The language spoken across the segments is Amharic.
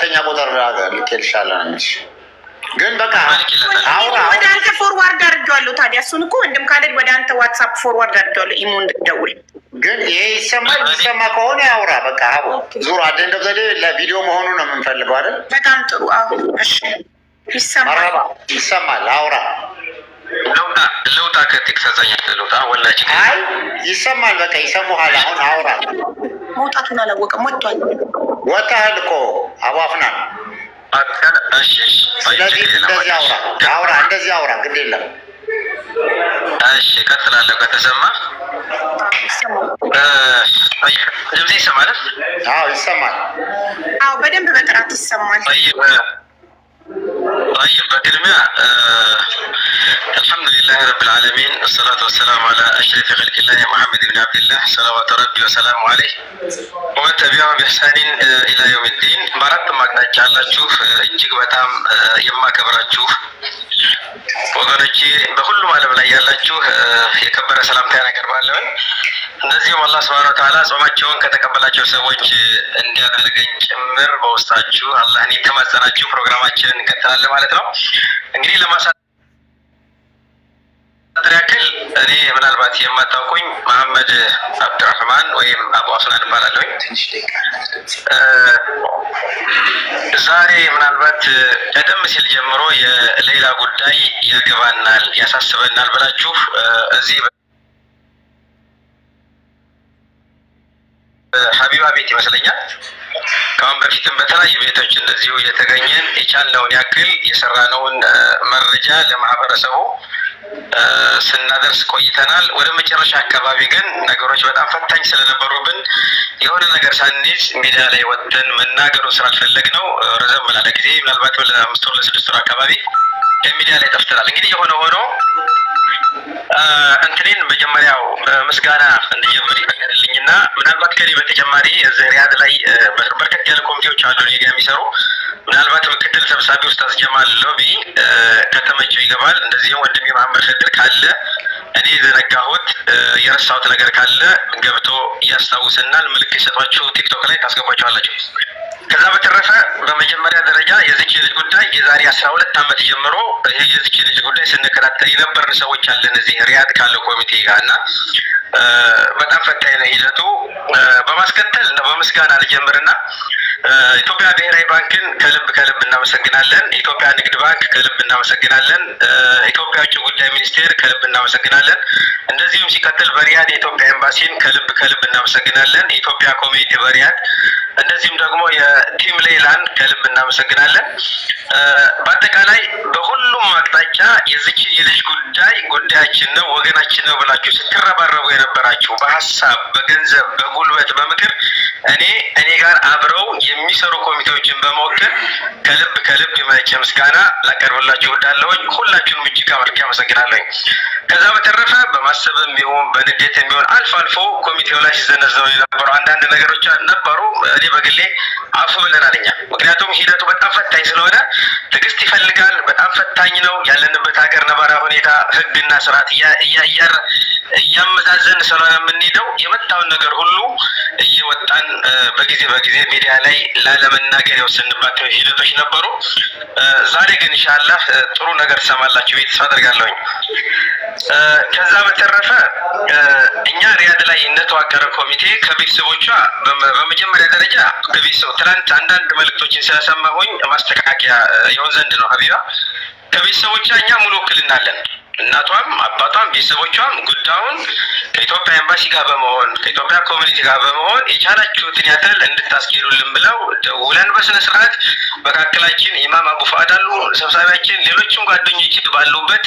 ሁለተኛ ቁጥር ልኬልሻለሁ እንጂ ግን በቃ አውራ ወደ አንተ ፎርዋርድ አድርጌዋለሁ። ታዲያ እሱን እኮ ወንድም ካለድ ወደ አንተ ዋትስአፕ ፎርዋርድ አድርጌዋለሁ። ኢሞ እንድትደውል ግን ይሄ ይሰማ ከሆነ ያውራ በቃ አቦ ዙር አደንደ ዘዴ ለቪዲዮ መሆኑ ነው የምንፈልገው አይደል? በጣም ጥሩ። አሁን እሺ ይሰማል። አውራ ለውጣ ከቲክ ተዛኛ ለውጣ ወላጅ አይ ይሰማል። በቃ ይሰሙሃል። አሁን አውራ መውጣቱን አላወቀም። ወጣል እኮ አባፍናን ስለዚህ እንደዚህ አውራ እንደዚህ አውራ ግድ የለም። እሺ ቀጥላለሁ። ከተሰማ ድምጼ ይሰማል? አዎ ይሰማል። አዎ በደንብ በጥራት ይሰማል። طيب በቅድሚያ الحمد لله رب العالمين والصلاة والسلام على أشرف خلق الله محمد بن عبد الله صلوات ربي وسلامه عليه ومن تبعهم بإحسان إلى يوم الدين በአራት ማቅጣጫ ያላችሁ እጅግ በጣም የማከብራችሁ ወገኖቼ በሁሉም ዓለም ላይ ያላችሁ የከበረ ሰላምታ ያቀርባለሁ። እንደዚሁም አላህ Subhanahu Wa Ta'ala ጾማቸውን ከተቀበላቸው ሰዎች እንዲያደርገኝ ጭምር በውስጣችሁ አላህን የተማጸናችሁ ፕሮግራማችንን እንቀጥላለን ማለት ነው። እንግዲህ ለማሳጠር ያክል እኔ ምናልባት የማታውቁኝ መሐመድ አብዱራህማን ወይም አቡ አፍናን እባላለሁ። ዛሬ ምናልባት ቀደም ሲል ጀምሮ የሌላ ጉዳይ ያገባናል ያሳስበናል ብላችሁ እዚህ ሀቢባ ቤት ይመስለኛል ከአሁን በፊትም በተለያዩ ቤቶች እንደዚሁ የተገኘን የቻልነውን ያክል የሰራነውን መረጃ ለማህበረሰቡ ስናደርስ ቆይተናል። ወደ መጨረሻ አካባቢ ግን ነገሮች በጣም ፈታኝ ስለነበሩብን የሆነ ነገር ሳንይዝ ሚዲያ ላይ ወጥተን መናገሩ ስላልፈለግነው ረዘም ላለ ጊዜ ምናልባት ለ5 ወር ለ6 ወር አካባቢ ከሚዲያ ላይ ጠፍተናል። እንግዲህ የሆነ ሆኖ እንትኔን መጀመሪያው ምስጋና እንድጀምር ይፈቀድልኝና ምናልባት ከኔ በተጨማሪ ሪያድ ላይ በርከት ያለ ኮሚቴዎች አሉ እኔ ጋር የሚሰሩ ምናልባት ምክትል ሰብሳቢ ኡስታዝ ጀማል ሎቢ ከተመቸው ይገባል። እንደዚህም ወንድሜ መሐመድ ፈድር ካለ እኔ የዘነጋሁት የረሳሁት ነገር ካለ ገብቶ ያስታውሰናል። ምልክት ሰጧችሁ ቲክቶክ ላይ ታስገቧቸዋላችሁ። ከዛ በተረፈ በመጀመሪያ ደረጃ የዚች ልጅ ጉዳይ የዛሬ 12 ዓመት ጀምሮ የዚች ልጅ ጉዳይ ስንከታተል የነበርን ሰዎች አለን እዚህ ሪያድ ካለው ኮሚቴ ጋር እና በጣም ፈታኝ ነው ሂደቱ። በማስከተል በምስጋና ልጀምርና ኢትዮጵያ ብሔራዊ ባንክን ከልብ እናመሰግናለን። ኢትዮጵያ ንግድ ባንክ ከልብ እናመሰግናለን። ኢትዮጵያ ውጭ ጉዳይ ሚኒስቴር ከልብ እናመሰግናለን። እንደዚሁም ሲቀጥል በሪያድ የኢትዮጵያ ኤምባሲን ከልብ እናመሰግናለን። የኢትዮጵያ ኮሚኒቲ በሪያድ እንደዚሁም ደግሞ የቲም ሌላን ከልብ እናመሰግናለን። በአጠቃላይ በሁሉም አቅጣጫ የዚች የልጅ ጉዳይ ጉዳያችን ነው ወገናችን ነው ብላችሁ ስትረባረቡ የነበራችሁ በሀሳብ በገንዘብ በጉልበት በምክር እኔ ጋር አብረው የሚሰሩ ኮሚቴዎችን በመወከል ከልብ የመነጨ ምስጋና ላቀርብላችሁ እወዳለሁ። ሁላችሁንም እጅግ አድርጌ አመሰግናለሁ። ከዛ በተረፈ በማሰብም ቢሆን በንዴትም ቢሆን አልፎ አልፎ ኮሚቴው ላይ ሲዘነዘሩ የነበሩ አንዳንድ ነገሮች ነበሩ። እኔ በግሌ አፉ ብለናል እኛ። ምክንያቱም ሂደቱ በጣም ፈታኝ ስለሆነ ትዕግስት ይፈልጋል። በጣም ፈታኝ ነው ያለንበት ሀገር ነባራዊ ሁኔታ ህግና ስርዓት እያመዛዘን ስለሆነ የምንሄደው የመጣውን ነገር ሁሉ እየወጣን በጊዜ ሚዲያ ላይ ላለመናገር የወሰንባቸው ሂደቶች ነበሩ። ዛሬ ግን ኢንሻአላህ ጥሩ ነገር ትሰማላችሁ ቤት ተስፋ አደርጋለሁ። ከዛ በተረፈ እኛ ሪያድ ላይ እንደተዋቀረ ኮሚቴ ከቤተሰቦቿ በመጀመሪያ ደረጃ ከቤተሰብ ትናንት አንዳንድ መልእክቶችን ስለሰማሁኝ ማስተካከያ የሆን ዘንድ ነው ሀቢባ ከቤተሰቦቿ እኛ ሙሉ ውክልና አለን። እናቷም አባቷም ቤተሰቦቿም ጉዳዩን ከኢትዮጵያ ኤምባሲ ጋር በመሆን ከኢትዮጵያ ኮሚኒቲ ጋር በመሆን የቻላችሁትን ያክል እንድታስኬዱልን ብለው ደውለን በስነ ስርዓት መካከላችን ኢማም አቡ ፋድ አሉ ሰብሳቢያችን፣ ሌሎችም ጓደኞች ባሉበት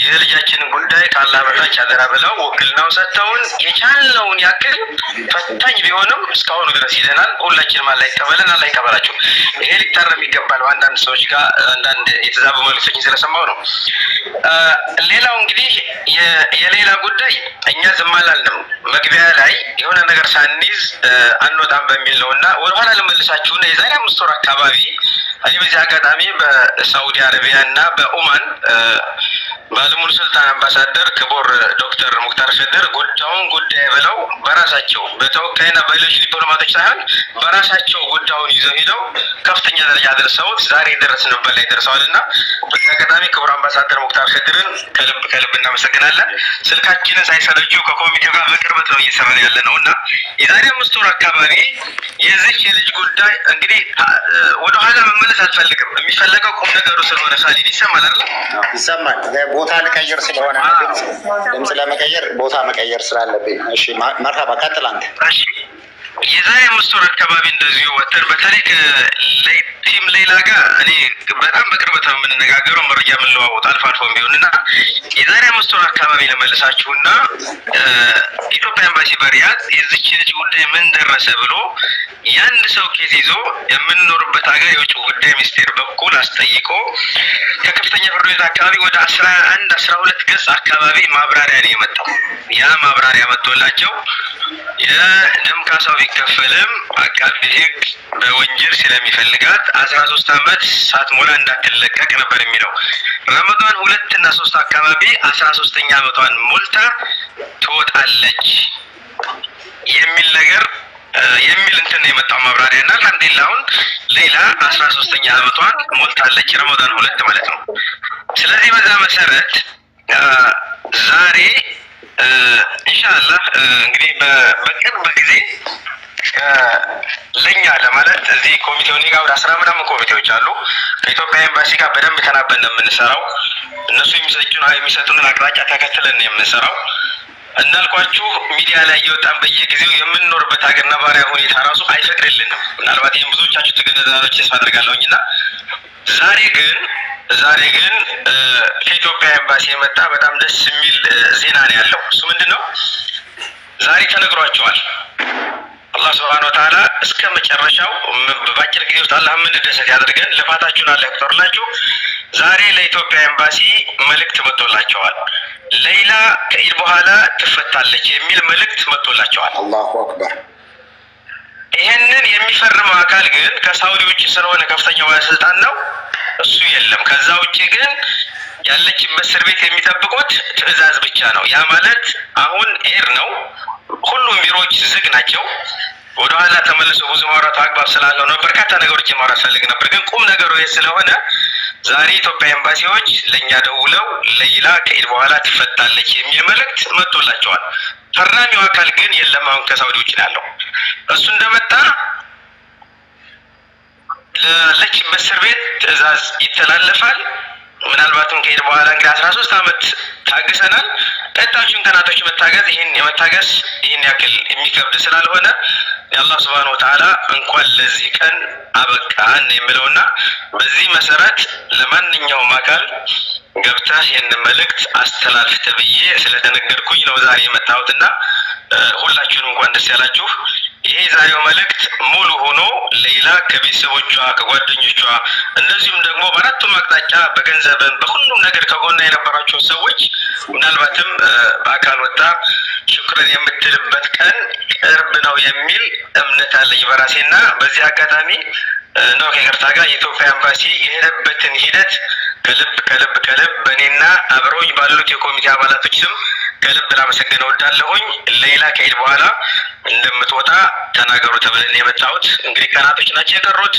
የልጃችንን ጉዳይ ካላህ በታች አደራ ብለው ውክልናው ሰጥተውን የቻልነውን ያክል ፈታኝ ቢሆንም እስካሁን ድረስ ይዘናል። ሁላችንም አላህ ይቀበለን፣ አላህ ይቀበላችሁ። ይሄ ሊታረም ይገባል። አንዳንድ ሰዎች ጋር አንዳንድ የተዛቡ መልእክቶችን ስለሰማሁ ነው። ሌላው እንግዲህ የሌላ ጉዳይ እኛ ዝም አላልንም። መግቢያ ላይ የሆነ ነገር ሳንይዝ አንወጣም በሚል ነውና ወደኋላ ልመልሳችሁና የዛሬ 5 ወር አካባቢ እኔ በዚህ አጋጣሚ በሳዑዲ አረቢያ እና በኦማን ባለሙሉ ስልጣን አምባሳደር ክቡር ዶክተር ሙክታር ሸድር ጉዳዩን ጉዳይ ብለው በራሳቸው በተወካይና በሌሎች ዲፕሎማቶች ሳይሆን በራሳቸው ጉዳዩን ይዘው ሄደው ከፍተኛ ደረጃ ደርሰውት ዛሬ የደረስንበት ላይ ደርሰዋልና በዚህ አጋጣሚ ክቡር አምባሳደር ሙክታር ሸድርን ከልብ እናመሰግናለን። ስልካችንን ሳይሰለቹ ከኮሚቴው ጋር በቅርበት ነው እየሰራን ያለ ነው እና የዛሬ 5 ወር አካባቢ የዚች የልጅ ጉዳይ እንግዲህ ወደኋላ መመለስ አልፈልግም። የሚፈለገው ቁም ነገሩ ስለሆነ ሳሊድ ይሰማል አይደል? ይሰማል። ቦታ ልቀይር ስለሆነ ድምፅ ለመቀየር ቦታ መቀየር ስላለብኝ። እሺ መርሀባ ቀጥል አንተ። እሺ የዛሬ 5 ወር አካባቢ እንደዚሁ ወተን በተለይ ቲም ሌላ ጋር እኔ በጣም በቅርበት ነው የምንነጋገረው፣ መረጃ የምንለዋወጥ አልፎ አልፎም ቢሆን እና የዛሬ 5 ወር አካባቢ ለመልሳችሁና ኢትዮጵያ ኤምባሲ በሪያድ የዚች ልጅ ጉዳይ ምን ደረሰ ብሎ የአንድ ሰው ኬስ ይዞ የምንኖርበት ሀገር የውጭ ጉዳይ ሚኒስቴር በኩል አስጠይቆ ከከፍተኛ ፍርድ ቤት አካባቢ ወደ 11-12 ገጽ አካባቢ ማብራሪያ ነው የመጣው። ያ ማብራሪያ መጥቶላቸው የደም ካሳው ቢከፈልም አቃቤ ሕግ በወንጀል ስለሚፈልጋት 13 ዓመት ሳትሞላ እንዳትለቀቅ ነበር የሚለው። ረመዳን 2 እና 3 አካባቢ 13ኛ ዓመቷን ሞልታ ትወጣለች የሚል ነገር የሚል እንትን ነው የመጣው ማብራሪያ እና አልሐምዱሊላህ አሁን ሌላ 13ኛ ዓመቷን ሞልታለች፣ ረመዳን 2 ማለት ነው። ስለዚህ በዛ መሰረት ዛሬ ኢንሻአላህ እንግዲህ በቅርብ ጊዜ ለኛ ለማለት እዚህ ኮሚቴው ጋር ወደ 10 ምናምን ኮሚቴዎች አሉ። ከኢትዮጵያ ኤምባሲ ጋር በደንብ ተናበን ነው የምንሰራው። እነሱ የሚሰጡንን አቅጣጫ ተከትለን ነው የምንሰራው። እንዳልኳችሁ ሚዲያ ላይ እየወጣን በየጊዜው የምንኖርበት ሀገር ነባራዊ ሁኔታ ራሱ አይፈቅድልንም። ምናልባት ይህም ብዙዎቻችሁ ትገነዘባላችሁ ተስፋ አድርጋለሁኝ እና ዛሬ ግን ከኢትዮጵያ ኤምባሲ የመጣ በጣም ደስ የሚል ዜና ነው ያለው። እሱ ምንድን ነው? ዛሬ ተነግሯቸዋል። አላህ ሱብሓነሁ ወተዓላ እስከ መጨረሻው በአጭር ጊዜ ውስጥ አላህ ምን ደሰት ያደርገን፣ ልፋታችሁን አላህ ይቁጠርላችሁ። ዛሬ ለኢትዮጵያ ኤምባሲ መልእክት መጥቶላቸዋል። ሌይላ ከኢድ በኋላ ትፈታለች የሚል መልእክት መጥቶላቸዋል። አላሁ አክበር። ይሄንን የሚፈርመው አካል ግን ከሳውዲ ውጭ ስለሆነ ከፍተኛው ባለስልጣን ነው፣ እሱ የለም። ከዛ ውጭ ግን ያለችበት እስር ቤት የሚጠብቁት ትዕዛዝ ብቻ ነው። ያ ማለት አሁን ኤር ነው፣ ሁሉም ቢሮዎች ዝግ ናቸው። ወደኋላ ተመልሶ ብዙ ማውራቱ አግባብ ስላለው ነው። በርካታ ነገሮች ማውራት ፈልግ ነበር፣ ግን ቁም ነገሩ ይሄ ስለሆነ ዛሬ ኢትዮጵያ ኤምባሲዎች ለኛ ደውለው ሌይላ ከኢድ በኋላ ትፈታለች የሚል መልእክት መጥቶላቸዋል። ፈራሚው አካል ግን የለም፣ አሁን ከሳውዲ ውጭ ነው ያለው። እሱ እንደመጣ ለለችበት እስር ቤት ትዕዛዝ ይተላለፋል። ምናልባትም ከኢድ በኋላ እንግዲህ 13 ዓመት ታግሰናል። ቀጣዮቹን ቀናቶች መታገስ ይህን ያክል የሚከብድ ስላልሆነ የአላህ ሱብሓነሁ ወተዓላ እንኳን ለዚህ ቀን አበቃን የሚለውና በዚህ መሰረት ለማንኛውም አካል ገብተህ ይህን መልእክት አስተላልፍ ተብዬ ስለተነገርኩኝ ነው ዛሬ የመጣሁትና ሁላችሁንም እንኳን ደስ ያላችሁ። ይሄ ዛሬው መልእክት ሙሉ ሆኖ ሌይላ ከቤተሰቦቿ ከጓደኞቿ እንደዚሁም ደግሞ በአራቱም አቅጣጫ በገንዘብም በሁሉም ነገር ከጎና የነበራቸው ሰዎች ምናልባትም በአካል ወጣ ሽክርን የምትልበት ቀን ቅርብ ነው የሚል እምነት አለኝ በራሴና በዚህ አጋጣሚ ነው ከይቅርታ ጋር የኢትዮጵያ ኤምባሲ የሄደበትን ሂደት ከልብ በእኔና አብረውኝ ባሉት የኮሚቴ አባላቶች ስም ከልብ ላመሰግን እወዳለሁኝ። ሌይላ ከኢድ በኋላ እንደምትወጣ ተናገሩ ተብለን የመጣሁት እንግዲህ ቀናቶች ናቸው የቀሩት።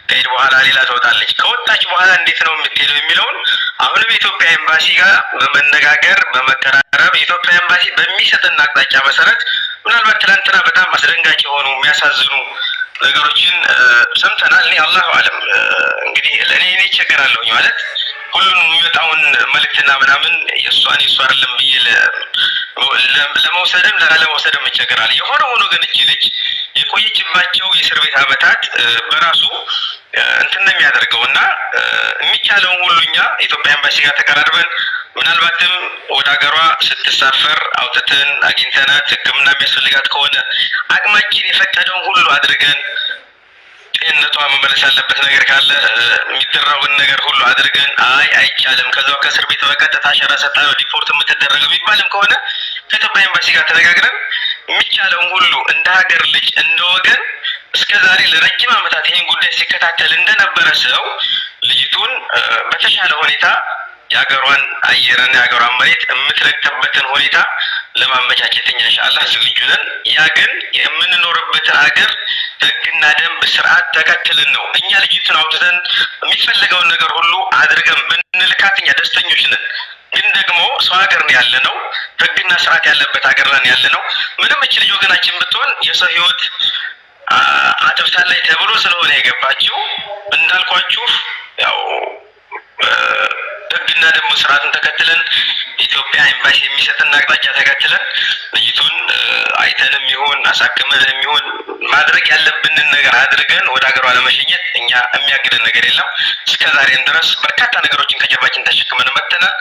ከኢድ በኋላ ሌላ ትወጣለች። ከወጣች በኋላ እንዴት ነው የምትሄደው የሚለውን አሁንም የኢትዮጵያ ኤምባሲ ጋር በመነጋገር በመቀራረብ የኢትዮጵያ ኤምባሲ በሚሰጠን አቅጣጫ መሰረት ምናልባት ትናንትና በጣም አስደንጋጭ የሆኑ የሚያሳዝኑ ነገሮችን ሰምተናል። እኔ አላሁ አለም እንግዲህ ለእኔ ይቸገራለሁኝ ማለት ሁሉን የሚወጣውን መልእክትና ምናምን የእሱ አይደለም ብዬ ለመውሰድም ላለመውሰድም ይቸገራል። የሆነ ሆኖ ግን እቺ ልጅ የቆየችባቸው የእስር ቤት ዓመታት በራሱ እንትን ነው የሚያደርገው እና የሚቻለውን ሁሉ እኛ ኢትዮጵያ ኤምባሲ ጋር ተቀራርበን ምናልባትም ወደ ሀገሯ ስትሳፈር አውጥተን አግኝተናት ሕክምና የሚያስፈልጋት ከሆነ አቅማችን የፈቀደውን ሁሉ አድርገን ጤንነቷ መመለስ ያለበት ነገር ካለ የሚደረጉን ነገር ሁሉ አድርገን አይቻልም ከዛው ከእስር ቤት በቀጥታ አሻራ ሰጣ ሪፖርት የምትደረገው የሚባልም ከሆነ ከኢትዮጵያ ኤምባሲ ጋር ተነጋግረን የሚቻለውን ሁሉ እንደ ሀገር ልጅ እንደ ወገን እስከዛሬ ለረጅም ዓመታት ይህን ጉዳይ ሲከታተል እንደነበረ ሰው ልጅቱን በተሻለ ሁኔታ የሀገሯን አየርና የሀገሯን መሬት የምትረግጥበትን ሁኔታ ለማመቻቸት እኛ ኢንሻአላህ ዝግጁ ነን። ያ ግን የምንኖርበትን ሀገር ህግና ደንብ ስርዓት ተከትለን ነው። እኛ ልጅቱን አውጥተን የሚፈልገውን ነገር ሁሉ አድርገን ብንልካት እኛ ደስተኞች ነን። ግን ደግሞ ሰው ሀገር ነው ያለ ነው፣ ህግና ስርዓት ያለበት ሀገር ላይ ያለ ነው። ምንም እች ልጅ ወገናችን ብትሆን የሰው ህይወት አጥፍታለች ተብሎ ስለሆነ የገባችው እንዳልኳችሁ ያው ህግና ደግሞ ስርዓትን ተከትለን ኢትዮጵያ ኤምባሲ የሚሰጥና አቅጣጫ ተከትለን ልጅቱን አይተንም ይሁን አሳክመንም ይሁን ማድረግ ያለብንን ነገር አድርገን ወደ ሀገሯ ለመሸኘት እኛ የሚያግደን ነገር የለም። እስከዛሬም ድረስ በርካታ ነገሮችን ከጀርባችን ተሸክመን መጥተናል።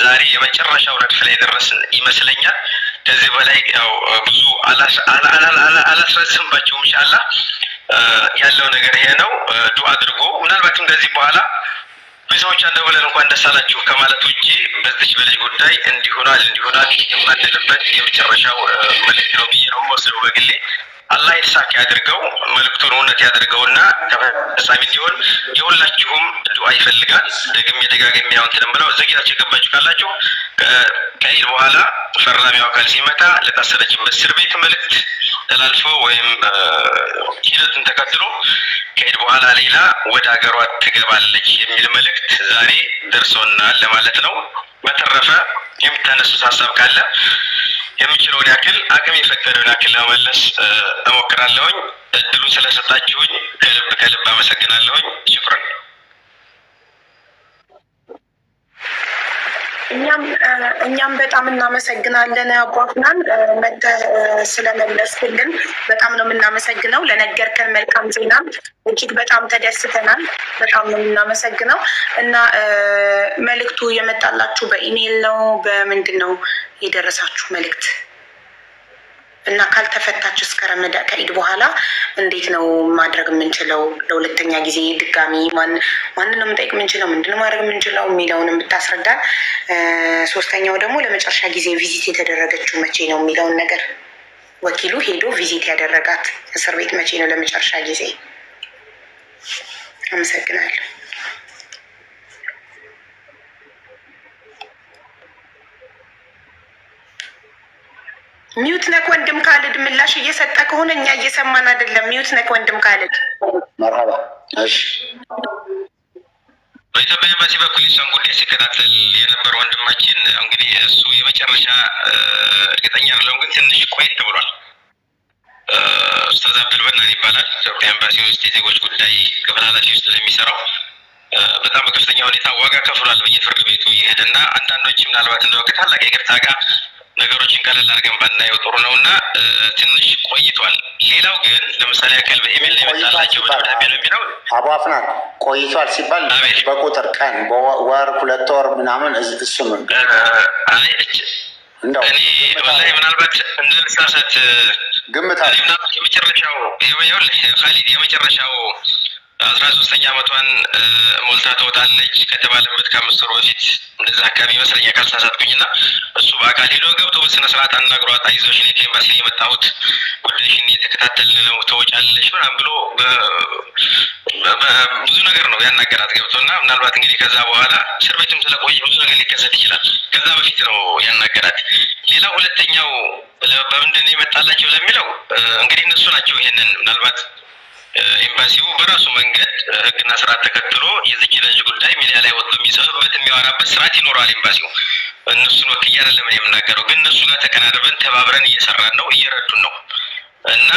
ዛሬ የመጨረሻው ረድፍ ላይ ደረስን ይመስለኛል። ከዚህ በላይ ያው ብዙ አላስረዝምባቸውም። ኢንሻአላህ ያለው ነገር ይሄ ነው። ዱአ አድርጎ ምናልባትም ከዚህ በኋላ ብዙዎች አንደውለን እንኳን ደስ አላችሁ ከማለት ውጪ በዚህ በልጅ ጉዳይ እንዲሆናል የማንልበት የመጨረሻው መልእክት ነው ብዬ ነው የምወስደው በግሌ። አላህ የተሳካ ያድርገው፣ መልእክቱን እውነት ያድርገውና ተፈጻሚ እንዲሆን የሁላችሁም ዱአ ይፈልጋል። ደጋግሜ ያው እንትን ብለው ዘግይታችሁ የገባችሁ ካላችሁ ከኢድ በኋላ ፈራሚው አካል ሲመጣ ለታሰረችበት እስር ቤት መልእክት ተላልፎ ወይም ሂደቱን ተከትሎ ከኢድ በኋላ ሌላ ወደ ሀገሯ ትገባለች የሚል መልእክት ዛሬ ደርሶናል ለማለት ነው። በተረፈ የምታነሱት ሀሳብ ካለ የምችለውን ያክል አቅም የፈቀደውን ያክል ለመመለስ እሞክራለሁኝ። እድሉን ስለሰጣችሁኝ ከልብ አመሰግናለሁኝ። ሽኩራን። እኛም በጣም እናመሰግናለን አባፍናን መተህ ስለመለስክልን በጣም ነው የምናመሰግነው። ለነገርከን መልካም ዜና እጅግ በጣም ተደስተናል። በጣም ነው የምናመሰግነው እና መልእክቱ የመጣላችሁ በኢሜይል ነው በምንድን ነው የደረሳችሁ መልእክት? እና ካልተፈታች እስከ ረመዳን ከኢድ በኋላ እንዴት ነው ማድረግ የምንችለው? ለሁለተኛ ጊዜ ድጋሚ ማንን ነው የምንጠይቅ የምንችለው? ምንድነው ማድረግ የምንችለው የሚለውን ብታስረዳን። ሶስተኛው ደግሞ ለመጨረሻ ጊዜ ቪዚት የተደረገችው መቼ ነው የሚለውን ነገር ወኪሉ ሄዶ ቪዚት ያደረጋት እስር ቤት መቼ ነው ለመጨረሻ ጊዜ? አመሰግናለሁ። ሚዩት ነክ ወንድም ካልድ ምላሽ እየሰጠ ከሆነ እኛ እየሰማን አይደለም። ሚዩት ነክ ወንድም ካልድ። መርሀባ። እሺ፣ በኢትዮጵያ ኤምባሲ በኩል እሷን ጉዳይ ሲከታተል የነበረ ወንድማችን እንግዲህ እሱ የመጨረሻ እርግጠኛ አይደለም፣ ግን ትንሽ ቆየት ብሏል። ኡስታዝ አብዱል በናን ይባላል። ኢትዮጵያ ኤምባሲ ውስጥ የዜጎች ጉዳይ ክፍል ኃላፊ ውስጥ ለሚሰራው በጣም በከፍተኛ ሁኔታ ዋጋ ከፍሏል። በየፍርድ ቤቱ ይሄድና አንዳንዶች ምናልባት እንደው ከታላቅ ይቅርታ ጋር ነገሮችን ቀለል አድርገን ባናየው ጥሩ ነው እና ትንሽ ቆይቷል። ሌላው ግን ለምሳሌ ያክል በኢሜል ላይ መጣላቸው በደብዳቤ ነው የሚለው አቡ አፍናን ቆይቷል ሲባል በቁጥር ቀን በወር 2 ወር ምናምን እሱ ነው። አይ እኔ ወላሂ ምናልባት እንደልሳሳት ግምት አለ። የመጨረሻው ኻሊድ የመጨረሻው 13ኛ ዓመቷን ሞልታ ትወጣለች ከተባለበት ከ5 ወር በፊት እንደዛ አካባቢ ይመስለኛል ካልተሳሳትኩኝና እሱ በአካል ሄዶ ገብቶ በስነ ስርዓት አናግሯት አይዞሽ እኔ ከኤምባሲ የመጣሁት ጉዳይሽን እየተከታተልን ነው ትወጫለሽ ምናምን ብሎ ብዙ ነገር ነው ያናገራት ገብቶና ምናልባት እንግዲህ ከዛ በኋላ እስር ቤትም ስለቆየ ብዙ ነገር ሊከሰት ይችላል። ከዛ በፊት ነው ያናገራት። ሌላ ሁለተኛው በምንድን የመጣላቸው ለሚለው እንግዲህ እነሱ ናቸው ይሄንን ምናልባት ኤምባሲው በራሱ መንገድ ህግና ስርዓት ተከትሎ የዚች ልጅ ጉዳይ ሚዲያ ላይ ወጥቶ የሚጽፍበት የሚያወራበት ስርዓት ይኖረዋል። ኤምባሲው እነሱን ወክዬ አይደለም የምናገረው፣ ግን እነሱ ጋር ተቀናርበን ተባብረን እየሰራን ነው፣ እየረዱን ነው እና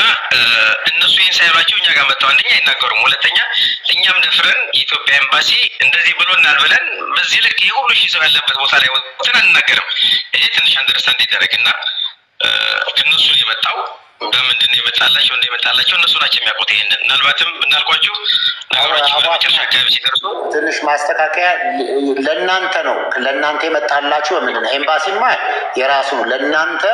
እነሱ ይህን ሳይሏቸው እኛ ጋር መጥተው አንደኛ አይናገሩም፣ ሁለተኛ እኛም ደፍረን የኢትዮጵያ ኤምባሲ እንደዚህ ብሎናል ብለን በዚህ ልክ ይህ ሁሉ ሺህ ሰው ያለበት ቦታ ላይ ወጥተን አንናገርም። ይሄ ትንሽ አንደርስታንድ ይደረግ እና ከእነሱ የመጣው በምንድን ነው የመጣላቸው እንደመጣላቸው እነሱ ናቸው የሚያውቁት። ይሄንን ምናልባትም እንዳልኳችሁ ነገሮች በመጨረሻ አካባቢ ሲደርሱ ትንሽ ማስተካከያ ለእናንተ ነው። ለእናንተ የመጣላችሁ በምንድን ነው? ኤምባሲማ የራሱ ነው። ለእናንተ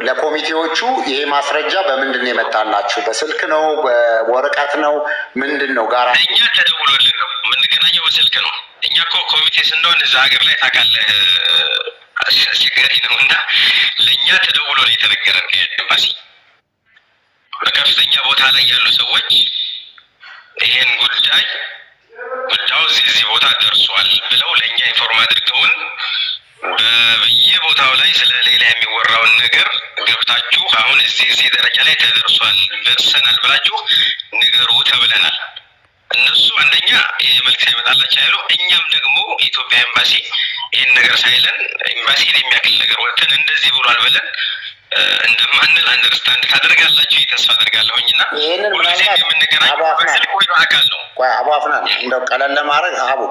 ለኮሚቴዎቹ ይሄ ማስረጃ በምንድን ነው የመጣላችሁ? በስልክ ነው? በወረቀት ነው? ምንድን ነው? ጋራ እኛ ተደውሎልን ነው የምንገናኘው፣ በስልክ ነው። እኛ እኮ ኮሚቴ ስንሆን እዛ ሀገር ላይ ታውቃለህ አስቸጋሪ ነው እና ለእኛ ተደውሎ ነው የተነገረን ከኤምባሲ በከፍተኛ ቦታ ላይ ያሉ ሰዎች ይሄን ጉዳዩ ስራው እዚህ ቦታ ደርሷል ብለው ለእኛ ኢንፎርም አድርገውን በየቦታው ላይ ስለ ሌላ የሚወራውን ነገር ገብታችሁ አሁን እዚህ ደረጃ ላይ ተደርሷል ደርሰናል ብላችሁ ንገሩ ተብለናል። እነሱ አንደኛ ይሄ መልክ ሳይመጣላቸው ያለው፣ እኛም ደግሞ የኢትዮጵያ ኤምባሲ ይህን ነገር ሳይለን ኤምባሲን የሚያክል ነገር ወጥተን እንደዚህ ብሏል ብለን እንደማንል አንደርስታንድ ታደርጋላችሁ ተስፋ አደርጋለሁኝ። እና ይህንን የምንገናኘው በስልክ ወይ በአካል ነው። አቡ አፍናን እንደው ቀለል ለማድረግ አቡ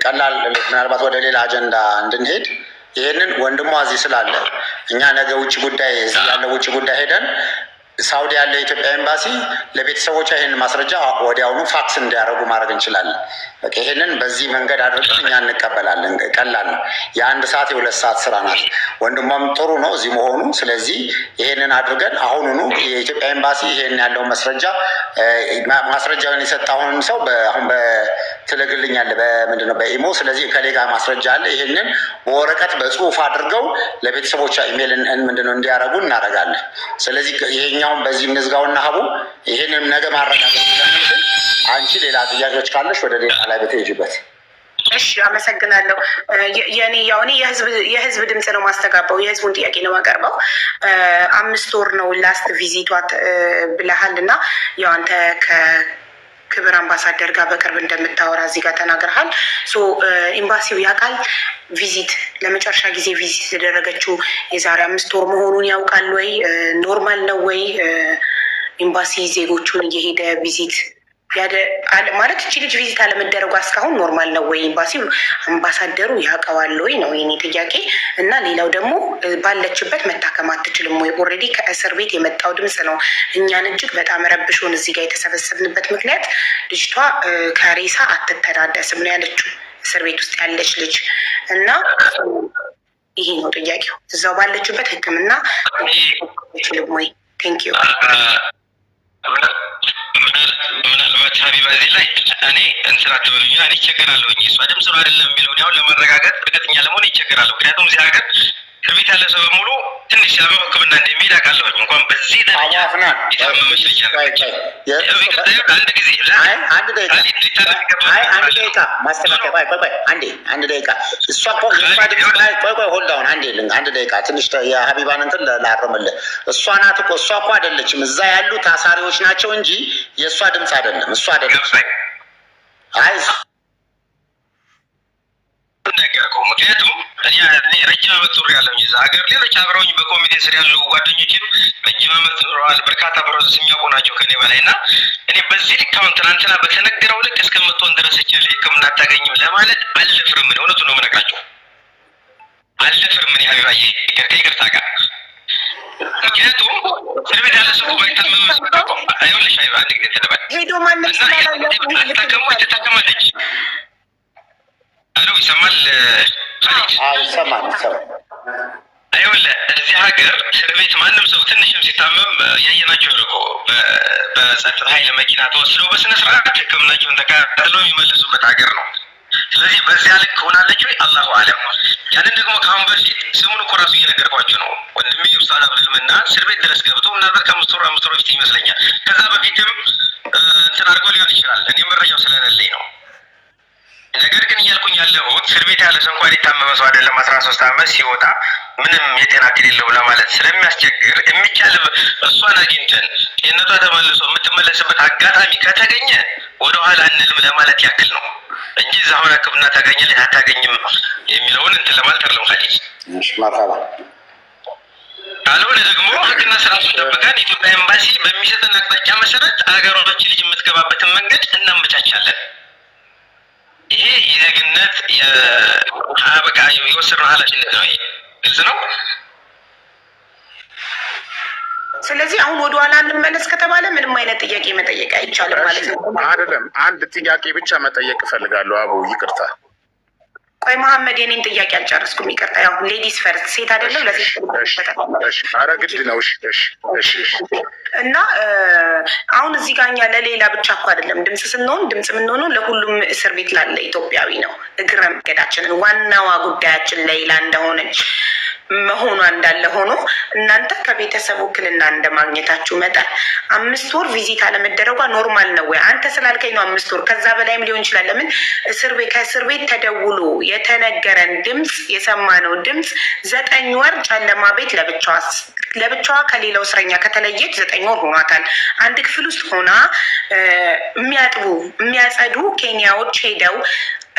ቀላል ምናልባት ወደ ሌላ አጀንዳ እንድንሄድ ይህንን ወንድሟ እዚህ ስላለ እኛ ነገ ውጭ ጉዳይ እዚህ ያለ ውጭ ጉዳይ ሄደን ሳውዲ ያለ የኢትዮጵያ ኤምባሲ ለቤተሰቦቿ ይህን ማስረጃ ወዲያውኑ ፋክስ እንዲያደርጉ ማድረግ እንችላለን። በቃ ይህንን በዚህ መንገድ አድርገን እኛ እንቀበላለን። ቀላል ነው። የ1 ሰዓት የ2 ሰዓት ስራ ናት። ወንድሟም ጥሩ ነው እዚህ መሆኑ። ስለዚህ ይህንን አድርገን አሁኑኑ የኢትዮጵያ ኤምባሲ ይህን ያለውን ማስረጃውን የሰጠውን ሰው አሁን ትልግልኛለ በምንድን ነው በኢሞ። ስለዚህ ከሌጋ ማስረጃ አለ። ይህንን በወረቀት በጽሁፍ አድርገው ለቤተሰቦቿ ኢሜል ምንድነው እንዲያደርጉ እናደርጋለን። ስለዚህ ይሄኛውን በዚህ እንዝጋውና ሀቡ ይህንም ነገ ማረጋገጥ ስለምንችል አንቺ ሌላ ጥያቄዎች ካለሽ ወደ ሌላ ላይ በተሄጅበት። እሺ አመሰግናለሁ። የኔ የህዝብ ድምፅ ነው ማስተጋባው፣ የህዝቡን ጥያቄ ነው ማቀርበው። 5 ወር ነው ላስት ቪዚቷት ብለሃል እና ያው አንተ ክብር አምባሳደር ጋር በቅርብ እንደምታወራ እዚህ ጋር ተናግረሃል። ኤምባሲው ያውቃል ቪዚት ለመጨረሻ ጊዜ ቪዚት የተደረገችው የዛሬ 5 ወር መሆኑን ያውቃል ወይ? ኖርማል ነው ወይ? ኤምባሲ ዜጎቹን እየሄደ ቪዚት ማለት እቺ ልጅ ቪዚት አለመደረጓ እስካሁን ኖርማል ነው ወይ? ኤምባሲው አምባሳደሩ ያውቀዋል ወይ ነው የኔ ጥያቄ። እና ሌላው ደግሞ ባለችበት መታከም አትችልም ወይ? ኦልሬዲ ከእስር ቤት የመጣው ድምፅ ነው እኛን እጅግ በጣም ረብሾን እዚህ ጋር የተሰበሰብንበት ምክንያት ልጅቷ ከሬሳ አትተዳደስም ነው ያለችው፣ እስር ቤት ውስጥ ያለች ልጅ እና ይሄ ነው ጥያቄው። እዛው ባለችበት ሕክምና አይችልም ወይ? ቴንክ ዩ። ምናልባት ሀቢባ እዚህ ላይ እኔ እንስራ ትበሉኝና እኔ ይቸገራለሁኝ። እሷ ድምፅ ነው አይደለም የሚለውን ያሁን ለማረጋገጥ እርግጠኛ ለመሆን ይቸገራለሁ። ምክንያቱም እዚህ ሀገር እስር ቤት ያለ ሰው በሙሉ ትንሽ ሲያመው ሕክምና እንደሚሄድ አውቃለሁኝ። እንኳን በዚህ ደረጃ የታመመች ልጅ አንድ ደቂቃ እሷ አንድ ደቂቃ ትንሽ የሀቢባን እንትን ላረምልህ። እሷ ናት እኮ እሷ እኮ አይደለችም። እዛ ያሉ ታሳሪዎች ናቸው እንጂ የእሷ ድምፅ አይደለም። እሷ አይደለችም። ነገርከው። ምክንያቱም እኔ ረጅም ዓመት ኖር ያለሁኝ እዛ ሀገር፣ ሌሎች አብረውኝ በኮሚቴ ስር ያሉ ጓደኞችም ረጅም ዓመት ኖረዋል። በርካታ ፕሮሰስ የሚያውቁ ናቸው ከኔ በላይ እና እኔ በዚህ ልክ አሁን ትናንትና በተነገረው ልክ እስከምትሆን ድረስ ሕክምና አታገኝም ለማለት አልደፍርም። እውነቱ ነው የምነግራቸው፣ አልደፍርም። እኔ ሀቢባዬ ከይቅርታ ጋር ምክንያቱም እስር ቤት ያለ ሰው ባይታመም አይሆንልሽ ሀቢባ አንድ ጊዜ ተደባል ሄዶ ማንም ትታከማለች። አሎ ይሰማል? ይሰማል። አይወለ እዚህ ሀገር እስር ቤት ማንም ሰው ትንሽም ሲታመም ያየናቸው እኮ በጸጥታ ኃይል መኪና ተወስደው በስነ ስርዓት ሕክምናቸውን ተከታትለው የሚመለሱበት ሀገር ነው። ስለዚህ በዚያ ልክ ሆናለች ወይ? አላሁ አለም። ያንን ደግሞ ከአሁን በፊት ስሙን እኮ ራሱ እየነገርኳቸው ነው ወንድሜ ኡስታዝ አብዱልመና እስር ቤት ድረስ ገብቶ ምናልባት ከ5 ወር በፊት ይመስለኛል። ከዛ በፊትም እንትን አድርጎ ሊሆን ይችላል። እኔ መረጃው ስለሌለኝ ነው። ነገር ግን እያልኩኝ ያለሁት እስር ቤት ያለ ሰው እንኳን የታመመ ሰው አይደለም 13 ዓመት ሲወጣ ምንም የጤና እክል የለው ለማለት ስለሚያስቸግር የሚቻል እሷን አግኝተን ጤንነቷ ተመልሶ የምትመለስበት አጋጣሚ ከተገኘ ወደኋላ እንልም ለማለት ያክል ነው እንጂ እዛ አሁን ሕክምና ታገኛለች አታገኝም የሚለውን እንትን ለማለት አይደለም። ሀዲስ ካልሆነ ደግሞ ሕግና ስርዓት ጠብቀን ኢትዮጵያ ኤምባሲ በሚሰጠን አቅጣጫ መሰረት ሀገሮች ልጅ የምትገባበትን መንገድ እናመቻቻለን። ይሄ የዜግነት በቃ የወሰድነው ኃላፊነት ነው። ይሄ ግልጽ ነው። ስለዚህ አሁን ወደኋላ እንመለስ ከተባለ ምንም አይነት ጥያቄ መጠየቅ አይቻልም ማለት ነው። አይደለም፣ አንድ ጥያቄ ብቻ መጠየቅ እፈልጋለሁ። አቡ ይቅርታ። ቆይ መሐመድ የኔን ጥያቄ አልጨረስኩም፣ ይቅርታ። ያው ሌዲስ ፈርስት፣ ሴት አይደለም ለሴት ኧረ ግድ ነው። እና አሁን እዚህ ጋር እኛ ለሌላ ብቻ እኮ አይደለም ድምፅ ስንሆን ድምፅ የምንሆነው ለሁሉም እስር ቤት ላለ ኢትዮጵያዊ ነው። እግረ መንገዳችንን ዋናዋ ጉዳያችን ሌላ እንደሆነች መሆኗ እንዳለ ሆኖ እናንተ ከቤተሰብ ውክልና እንደማግኘታችሁ መጠን 5 ወር ቪዚት አለመደረጓ ኖርማል ነው ወይ? አንተ ስላልከኝ ነው 5 ወር፣ ከዛ በላይም ሊሆን ይችላል። ለምን ከእስር ቤት ተደውሎ የተነገረን ድምፅ የሰማነው ድምፅ 9 ወር ጨለማ ቤት ለብቻዋ ከሌላው እስረኛ ከተለየች 9 ወር ሆኗታል። አንድ ክፍል ውስጥ ሆና የሚያጸዱ ኬንያዎች ሄደው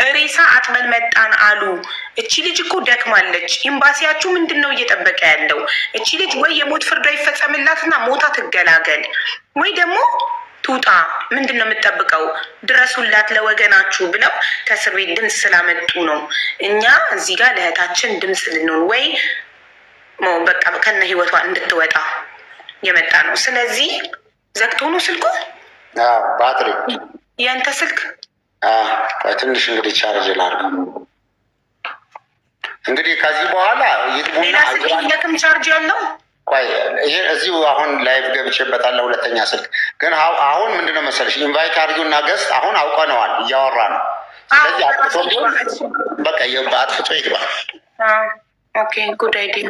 ሬሳ አጥበን መጣን አሉ። እቺ ልጅ እኮ ደክማለች። ኤምባሲያችሁ ምንድን ነው እየጠበቀ ያለው? እቺ ልጅ ወይ የሞት ፍርዷ ይፈጸምላትና ሞታ ትገላገል፣ ወይ ደግሞ ቱጣ። ምንድን ነው የምጠብቀው? ድረሱላት ለወገናችሁ ብለው ከእስር ቤት ድምፅ ስላመጡ ነው እኛ እዚህ ጋር ለእህታችን ድምፅ ልንሆን ወይ በቃ ከነ ህይወቷ እንድትወጣ የመጣ ነው። ስለዚህ ዘግቶ ነው ስልኩ። ባትሪ የአንተ ስልክ ትንሽ እንግዲህ ቻርጅ ላድርግ። እንግዲህ ከዚህ በኋላ ሌላ ስልክ የለክም ቻርጅ ያለው? ይሄ እዚሁ አሁን ላይቭ ገብቼበታለሁ። ሁለተኛ ስልክ ግን አሁን ምንድነው መሰለሽ ኢንቫይት አድርጊውና ገስት አሁን አውቀነዋል፣ እያወራ ነው። ስለዚህ አጥፍቶ በቃ አጥፍቶ ይግባ። ኦኬ ጉድ አይዲያ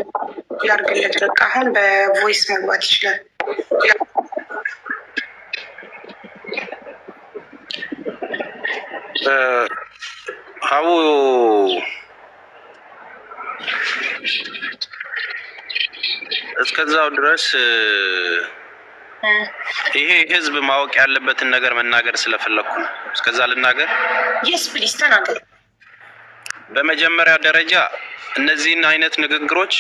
ያርግለት። በቃ አሁን በቮይስ መግባት ይችላል። ሀቡ እስከዛው ድረስ ይሄ ህዝብ ማወቅ ያለበትን ነገር መናገር ስለፈለኩ ነው። እስከዛ ልናገር። የስ ፕሊዝ ተናገር። በመጀመሪያ ደረጃ እነዚህን አይነት ንግግሮች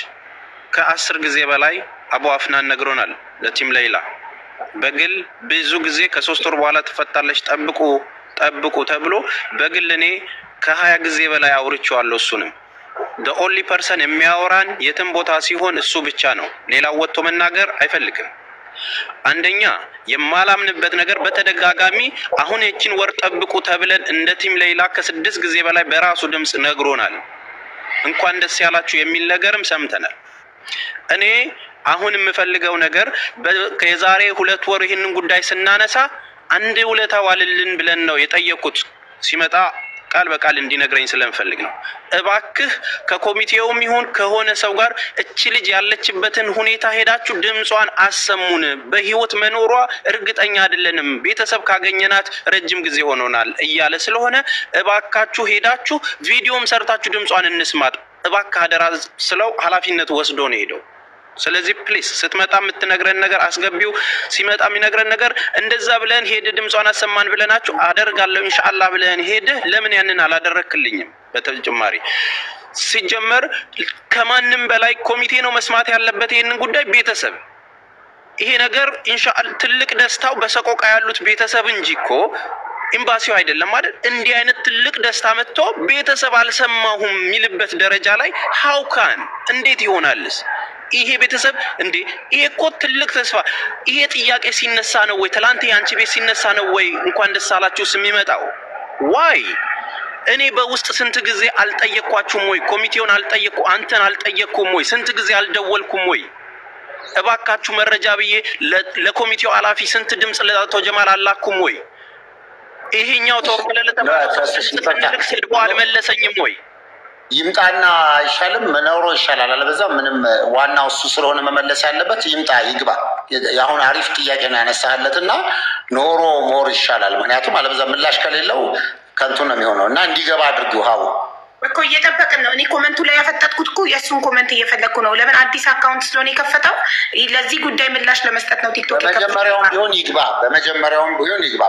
ከ10 ጊዜ በላይ አቡ አፍናን ነግሮናል ለቲም ሌይላ በግል ብዙ ጊዜ ከ3 ወር በኋላ ትፈታለች ጠብቁ ተብሎ በግል እኔ ከ20 ጊዜ በላይ አውርቼዋለሁ። እሱንም the only person የሚያወራን የትም ቦታ ሲሆን እሱ ብቻ ነው። ሌላው ወጥቶ መናገር አይፈልግም። አንደኛ የማላምንበት ነገር በተደጋጋሚ አሁን የችን ወር ጠብቁ ተብለን እንደ ቲም ሌይላ ከ6 ጊዜ በላይ በራሱ ድምጽ ነግሮናል። እንኳን ደስ ያላችሁ የሚል ነገርም ሰምተናል። እኔ አሁን የምፈልገው ነገር ከዛሬ 2 ወር ይህንን ጉዳይ ስናነሳ አንድ ውለታ ዋልልን ብለን ነው የጠየቁት። ሲመጣ ቃል በቃል እንዲነግረኝ ስለምፈልግ ነው። እባክህ ከኮሚቴውም ይሁን ከሆነ ሰው ጋር እቺ ልጅ ያለችበትን ሁኔታ ሄዳችሁ ድምጿን አሰሙን። በህይወት መኖሯ እርግጠኛ አይደለንም፣ ቤተሰብ ካገኘናት ረጅም ጊዜ ሆኖናል እያለ ስለሆነ እባካችሁ ሄዳችሁ ቪዲዮም ሰርታችሁ ድምጿን እንስማት እባክህ አደራ ስለው ኃላፊነት ወስዶ ነው ሄደው። ስለዚህ ፕሊስ ስትመጣ የምትነግረን ነገር አስገቢው። ሲመጣ የሚነግረን ነገር እንደዛ ብለን ሄደ ድምጿን አሰማን ብለናችሁ አደርጋለሁ ኢንሻአላህ ብለን ሄደ ለምን ያንን አላደረክልኝም? በተጨማሪ ሲጀመር ከማንም በላይ ኮሚቴ ነው መስማት ያለበት ይሄንን ጉዳይ ቤተሰብ። ይሄ ነገር ኢንሻአላህ ትልቅ ደስታው በሰቆቃ ያሉት ቤተሰብ እንጂ እኮ ኤምባሲው አይደለም አይደል? እንዲህ አይነት ትልቅ ደስታ መጥቶ ቤተሰብ አልሰማሁም የሚልበት ደረጃ ላይ ሃውካን እንዴት ይሆናልስ? ይሄ ቤተሰብ እንዴ ይሄ እኮ ትልቅ ተስፋ። ይሄ ጥያቄ ሲነሳ ነው ወይ ትላንት ያንቺ ቤት ሲነሳ ነው ወይ እንኳን ደስ አላችሁስ የሚመጣው? ዋይ እኔ በውስጥ ስንት ጊዜ አልጠየቅኳችሁም ወይ? ኮሚቴውን አንተን አልጠየቅኩም ወይ? ስንት ጊዜ አልደወልኩም ወይ? እባካችሁ መረጃ ብዬ ለኮሚቴው ኃላፊ ስንት ድምጽ ለአቶ ጀማል አላኩም ወይ? ይሄኛው ተወከለ ለተባለ ስልኩ አልመለሰኝም ወይ? ይምጣና አይሻልም? መኖሩ ይሻላል። አለበዛ ምንም ዋናው እሱ ስለሆነ መመለስ ያለበት ይምጣ ይግባ። አሁን አሪፍ ጥያቄ ነው ያነሳህለትና ኖሮ ሞር ይሻላል። ምክንያቱም አለበዛ ምላሽ ከሌለው ከንቱ ነው የሚሆነው እና እንዲገባ አድርጊው። ሀቡ እኮ እየጠበቅን ነው። እኔ ኮመንቱ ላይ ያፈጠጥኩት እኮ የእሱን ኮመንት እየፈለግኩ ነው። ለምን አዲስ አካውንት ስለሆነ የከፈተው ለዚህ ጉዳይ ምላሽ ለመስጠት ነው። ቲክቶክ በመጀመሪያውም ቢሆን ይግባ